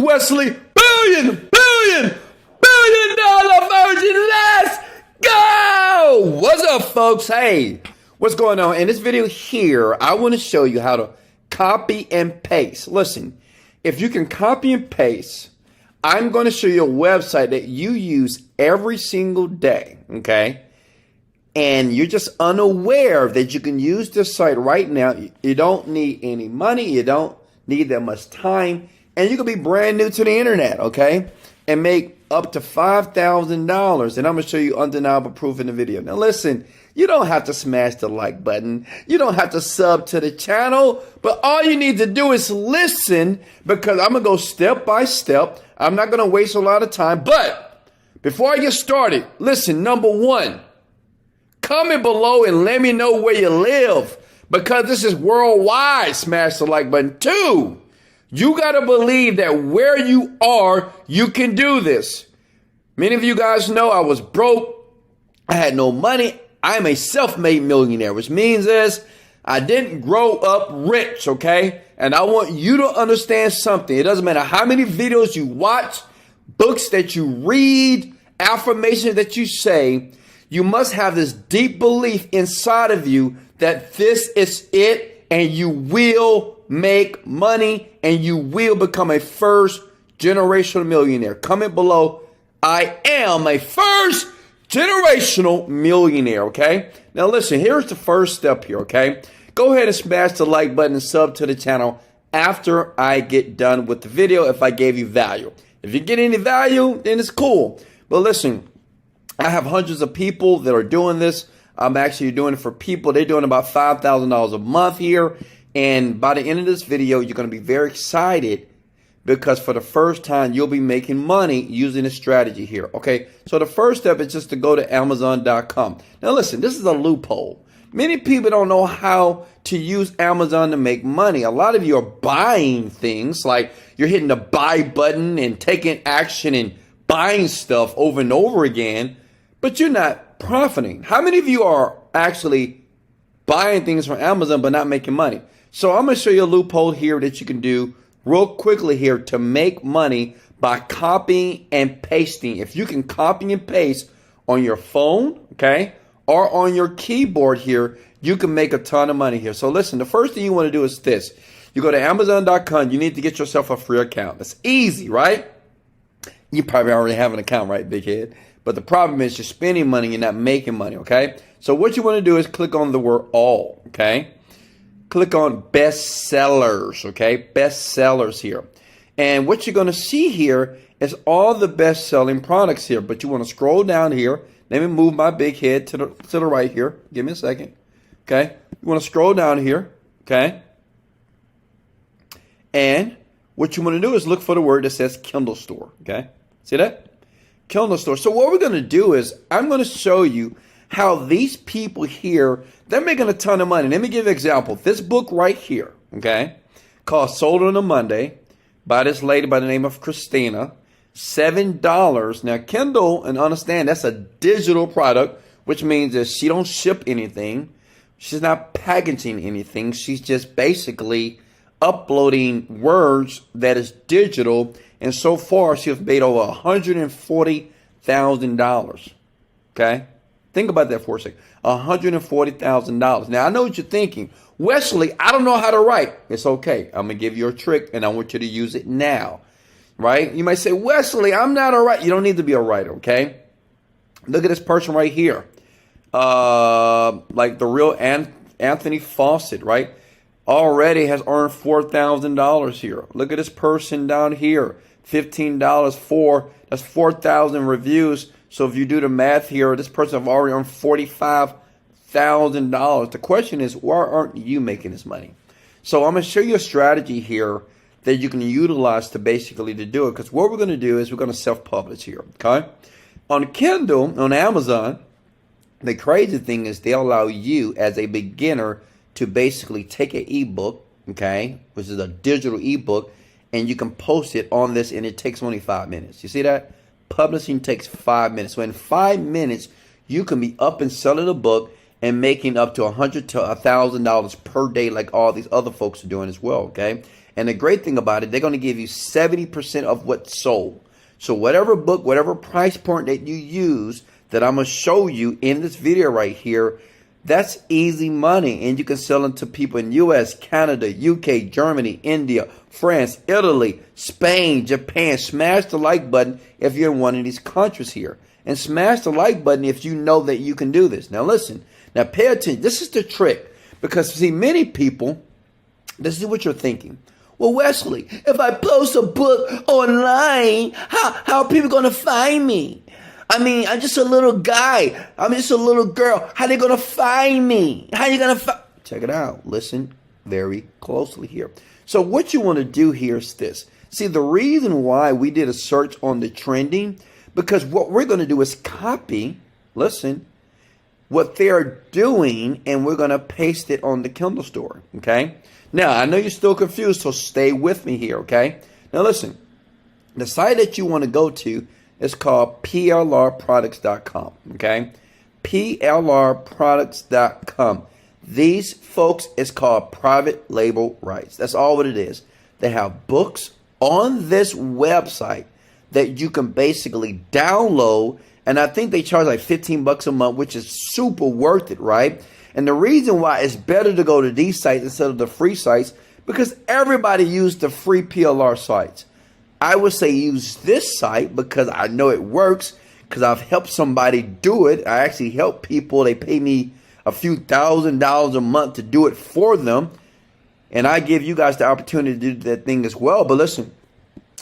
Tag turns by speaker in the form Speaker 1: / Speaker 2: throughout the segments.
Speaker 1: Wesley billion dollar virgin. Let's go! What's up, folks? Hey, what's going on? In this video here, I want to show you how to copy and paste. Listen, if you can copy and paste, I'm going to show you a website that you use every single day, okay? And you're just unaware that you can use this site right now. You don't need any money. You don't need that much time. And you can be brand new to the internet, okay? And make up to $5,000. And I'm going to show you undeniable proof in the video. Now, listen, you don't have to smash the like button. You don't have to sub to the channel. But all you need to do is listen, because I'm going to go step by step. I'm not going to waste a lot of time. But before I get started, listen, number one, comment below and let me know where you live, because this is worldwide. Smash the like button. Two, you got to believe that where you are, you can do this. Many of you guys know I was broke. I had no money. I'm a self-made millionaire, which means is I didn't grow up rich, okay? And I want you to understand something. It doesn't matter how many videos you watch, books that you read, affirmations that you say, you must have this deep belief inside of you that this is it, and you will make money and you will become a first generational millionaire. Comment below, I am a first generational millionaire, okay? Now listen, here's the first step here, okay? Go ahead and smash the like button and sub to the channel after I get done with the video if I gave you value. If you get any value, then it's cool. But listen, I have hundreds of people that are doing this. I'm actually doing it for people. They're doing about $5,000 a month here. And by the end of this video, you're going to be very excited, because for the first time, you'll be making money using this strategy here. Okay, so the first step is just to go to Amazon.com. Now listen, this is a loophole. Many people don't know how to use Amazon to make money. A lot of you are buying things, like you're hitting the buy button and taking action and buying stuff over and over again, but you're not profiting. How many of you are actually buying things from Amazon but not making money? So I'm going to show you a loophole here that you can do real quickly here to make money by copying and pasting. If you can copy and paste on your phone, okay, or on your keyboard here, you can make a ton of money here. So listen, the first thing you want to do is this. You go to Amazon.com. You need to get yourself a free account. It's easy, right? You probably already have an account, right, big head? But the problem is you're spending money, you're not making money, okay? So what you want to do is click on the word all, okay? Click on bestsellers, okay? Bestsellers here. And what you're going to see here is all the best-selling products here. But you want to scroll down here. Let me move my big head to the right here. Give me a second, okay? You want to scroll down here, okay? And what you want to do is look for the word that says Kindle Store, okay? See that? Kindle Store. So what we're going to do is I'm going to show you how these people here, they're making a ton of money. Let me give you an example. This book right here, okay, called Sold on a Monday by this lady by the name of Christina, $7. Now, Kindle, and understand, that's a digital product, which means that she don't ship anything. She's not packaging anything. She's just basically uploading words that is digital. And so far, she has made over $140,000. Okay? Think about that for a second. $140,000. Now, I know what you're thinking. Wesley, I don't know how to write. It's okay. I'm going to give you a trick, and I want you to use it now. Right? You might say, Wesley, I'm not a writer. You don't need to be a writer, okay? Look at this person right here. Like the real Anthony Fawcett, right? Already has earned $4,000 here. Look at this person down here. $15 for, that's 4,000 reviews. So if you do the math here, this person have already earned $45,000. The question is, why aren't you making this money? So I'm going to show you a strategy here that you can utilize to basically to do it. Because what we're going to do is we're going to self-publish here, okay? On Kindle, on Amazon, the crazy thing is they allow you as a beginner to basically take an ebook, okay, which is a digital ebook, and you can post it on this, and it takes only 5 minutes. You see that? Publishing takes 5 minutes. So in 5 minutes, you can be up and selling a book and making up to $100 to $1,000 per day, like all these other folks are doing as well. Okay, And the great thing about it, they're going to give you 70% of what's sold. So whatever book, whatever price point that you use that I'm going to show you in this video right here, that's easy money. And you can sell them to people in US, Canada, UK, Germany, India, France, Italy, Spain, Japan. Smash the like button if you're in one of these countries here. And smash the like button if you know that you can do this. Now listen, now pay attention. This is the trick. Because see, many people, this is what you're thinking. Well, Wesley, if I post a book online, how are people going to find me? I mean, I'm just a little guy. I'm just a little girl. How are they going to find me? How are you going to find? Check it out. Listen very closely here. So what you want to do here is this. See, the reason why we did a search on the trending, because what we're going to do is copy, listen, what they're doing, and we're going to paste it on the Kindle store, okay? Now, I know you're still confused, so stay with me here, okay? Now, listen, the site that you want to go to is called plrproducts.com, okay? plrproducts.com. These folks is called private label rights. That's all what it is. They have books on this website that you can basically download, and I think they charge like $15 a month, which is super worth it, right? And the reason why it's better to go to these sites instead of the free sites, because everybody used the free PLR sites. I would say use this site because I know it works, because I've helped somebody do it. I actually help people. They pay me a few $1,000s a month to do it for them. And I give you guys the opportunity to do that thing as well. But listen,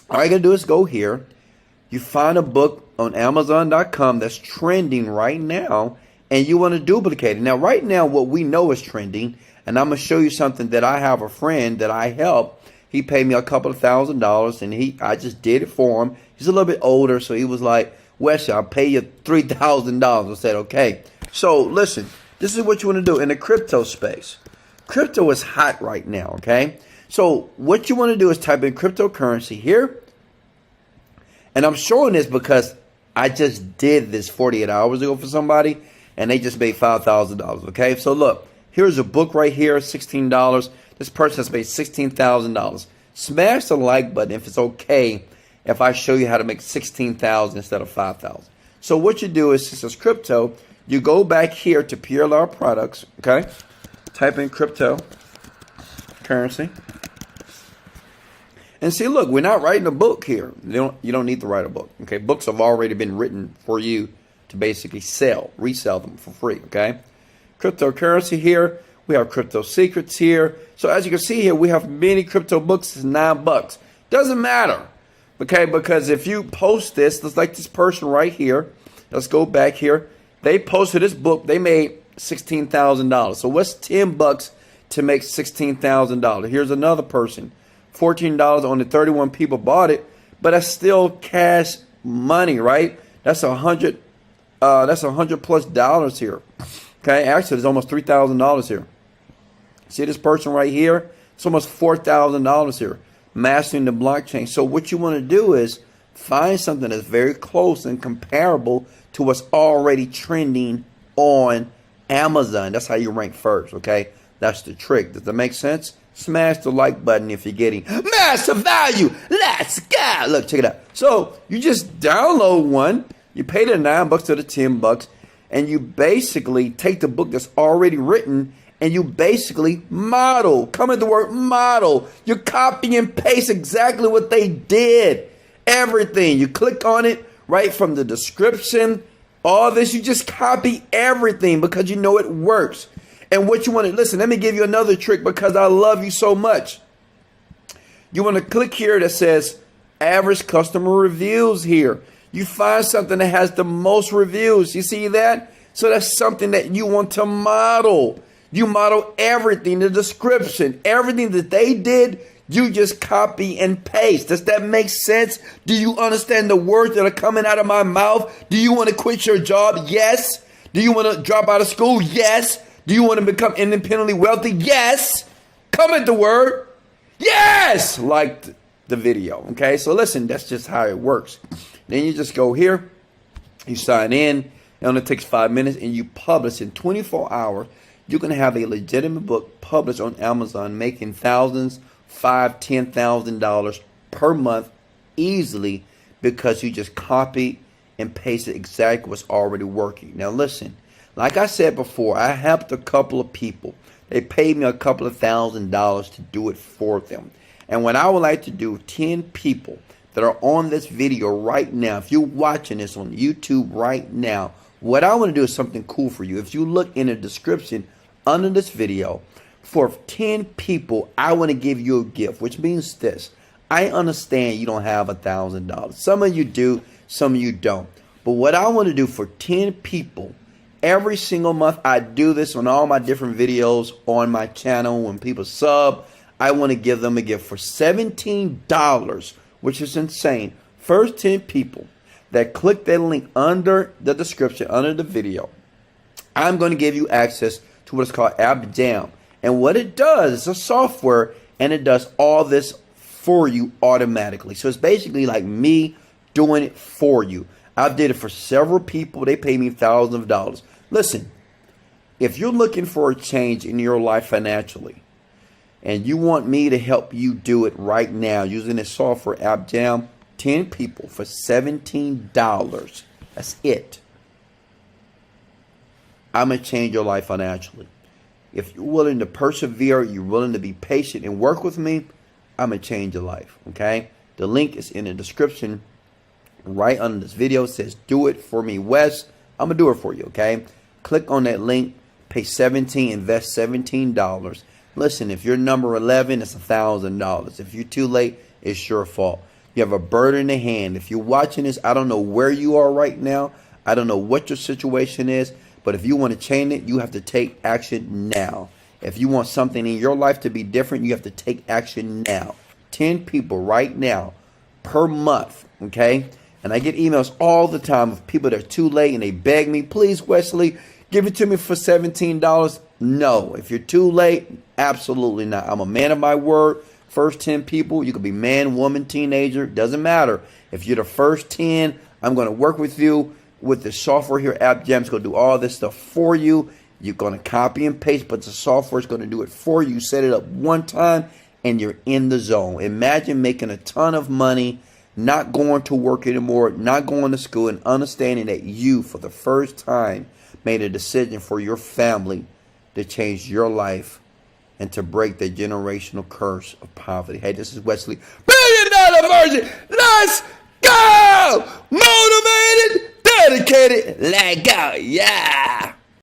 Speaker 1: all you got to do is go here. You find a book on Amazon.com that's trending right now, and you want to duplicate it. Now, right now, what we know is trending, and I'm going to show you something that I have a friend that I help. He paid me a couple of $1,000, and I just did it for him. He's a little bit older, so he was like, Wesley, I'll pay you $3,000. I said, okay. So, listen, this is what you want to do in the crypto space. Crypto is hot right now, okay? So, what you want to do is type in cryptocurrency here. And I'm showing this because I just did this 48 hours ago for somebody, and they just made $5,000, okay? So look, here's a book right here, $16. This person has made $16,000. Smash the like button if it's okay if I show you how to make $16,000 instead of $5,000. So what you do is, since it's crypto, you go back here to PLR products, okay? Type in cryptocurrency. And see, look, we're not writing a book here. You don't need to write a book, okay? Books have already been written for you to basically resell them for free, okay? Cryptocurrency here. We have crypto secrets here. So as you can see here, we have many crypto books. It's $9. Doesn't matter, okay? Because if you post this, just like this person right here. Let's go back here. They posted this book. They made $16,000. So what's $10 to make $16,000? Here's another person. $14, only 31 people bought it, but that's still cash money, right? That's $100 plus here. Okay, actually, there's almost $3,000 here. See this person right here? It's almost $4,000 here. Mastering the blockchain. So what you want to do is find something that's very close and comparable to what's already trending on Amazon. That's how you rank first, okay? That's the trick. Does that make sense? Smash the like button if you're getting massive value. Let's go. Look, check it out. So you just download one. You pay the $9 to the $10, and you basically take the book that's already written and you basically model. Come at the word model. You copy and paste exactly what they did. Everything. You click on it right from the description. All this, you just copy everything because you know it works. And what you want to, listen, let me give you another trick because I love you so much. You want to click here that says average customer reviews here. You find something that has the most reviews. You see that? So that's something that you want to model. You model everything, the description, everything that they did, you just copy and paste. Does that make sense? Do you understand the words that are coming out of my mouth? Do you want to quit your job? Yes. Do you want to drop out of school? Yes. Do you want to become independently wealthy? Yes. Comment the word. Yes. Like the video. Okay. So listen, that's just how it works. Then you just go here. You sign in. It only takes 5 minutes and you publish in 24 hours. You can have a legitimate book published on Amazon, making thousands $10,000 per month easily because you just copy and paste exactly what's already working. Now listen, like I said before, I helped a couple of people. They paid me a couple of $1,000s to do it for them. And what I would like to do, 10 people that are on this video right now, if you're watching this on YouTube right now, what I want to do is something cool for you. If you look in the description under this video, for 10 people, I want to give you a gift, which means this. I understand you don't have $1,000. Some of you do, some of you don't. But what I want to do for 10 people, every single month, I do this on all my different videos on my channel. When people sub, I want to give them a gift for $17, which is insane. First 10 people that click that link under the description, under the video, I'm going to give you access to what is called App Jam. And what it does, it's a software, and it does all this for you automatically. So it's basically like me doing it for you. I did it for several people. They pay me thousands of dollars. Listen, if you're looking for a change in your life financially, and you want me to help you do it right now using this software, App Jam, 10 people for $17. That's it. I'm going to change your life financially. If you're willing to persevere, you're willing to be patient and work with me, I'm going to change your life, okay? The link is in the description right under this video. It says, do it for me, Wes. I'm going to do it for you, okay? Click on that link, pay $17, invest $17. Listen, if you're number 11, it's $1,000. If you're too late, it's your fault. You have a bird in the hand. If you're watching this, I don't know where you are right now. I don't know what your situation is. But if you want to change it, you have to take action now. If you want something in your life to be different, you have to take action now. 10 people right now per month, okay? And I get emails all the time of people that are too late and they beg me, please, Wesley, give it to me for $17. No, if you're too late, absolutely not. I'm a man of my word. First 10 people, you could be man, woman, teenager, doesn't matter. If you're the first 10, I'm going to work with you with the software here, App Jam. It's going to do all this stuff for you. You're going to copy and paste, but the software is going to do it for you. Set it up one time, and you're in the zone. Imagine making a ton of money, not going to work anymore, not going to school, and understanding that you, for the first time, made a decision for your family to change your life and to break the generational curse of poverty. Hey, this is Wesley, $1 Billion Virgin. Let's go! Motivated, dedicated, let go. Yeah.